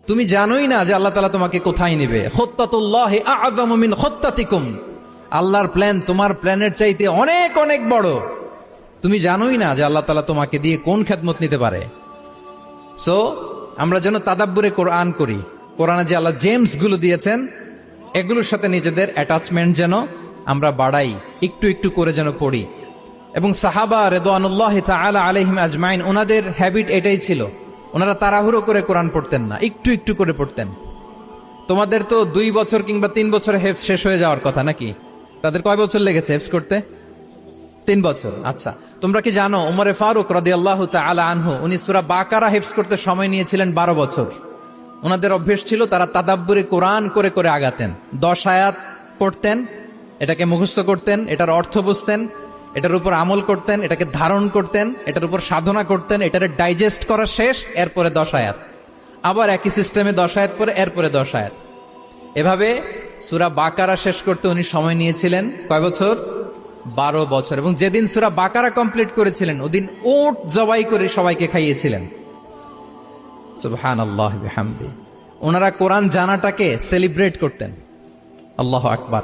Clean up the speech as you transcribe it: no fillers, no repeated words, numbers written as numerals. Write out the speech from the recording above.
তুমি জানোই না যে আল্লাহ তাআলা তোমাকে কোথায় নেবে। খুত্তাতুল্লাহি আ'যামু মিন খুত্তাতিকুম, আল্লাহর প্ল্যান তোমার প্ল্যানের চাইতে অনেক অনেক বড়। তুমি জানোই না যে আল্লাহ তাআলা তোমাকে দিয়ে কোন খেদমত নিতে পারে। সো আমরা যেন তাদাব্বুরে কোরআন করি, কোরআনে যে আল্লাহ জেমস গুলো দিয়েছেন এগুলোর সাথে নিজেদের অ্যাটাচমেন্ট যেন আমরা বাড়াই, একটু একটু করে যেন পড়ি। এবং সাহাবা রিদওয়ানুল্লাহি তাআলা আলাইহিম আজমাইন, ওনাদের হ্যাবিট এটাই ছিল, ওনারা তাড়াহুড়ো করে কোরআন পড়তেন না, একটু একটু করে পড়তেন। তোমাদের তো 2 বছর কিংবা 3 বছরে হেফজ শেষ হয়ে যাওয়ার কথা নাকি? তাদের কয় বছর লেগেছে হেফজ করতে? 3 বছর। আচ্ছা, তোমরা কি জানো ওমরে ফারুক রাদিয়াল্লাহু তাআলা আনহু উনি সূরা বাকারা হেফজ করতে সময় নিয়েছিলেন 12 বছর। ওনাদের অভ্যেস ছিল তারা তাদাব্বুরে কোরআন করে করে আগাতেন। 10 আয়াত পড়তেন, এটাকে মুখস্থ করতেন, এটার অর্থ বুঝতেন, এটার উপর আমল করতেন, এটাকে ধারণ করতেন, এটার উপর সাধনা করতেন, এটারে ডাইজেস্ট করা শেষ, এরপরে 10 আয়াত, আবার একই সিস্টেমে 10 আয়াত পরে এরপরে 10 আয়াত। এভাবে সূরা বাকারা শেষ করতে উনি সময় নিয়েছিলেন কয় বছর? 12 বছর। এবং যেদিন সূরা বাকারা কমপ্লিট করেছিলেন ওদিন উট জবাই করে সবাইকে খাইয়েছিলেন। সুবহানাল্লাহি ওয়া বিহামদিহি। ওনারা কোরআন জানাটাকে সেলিব্রেট করতেন। আল্লাহু আকবার।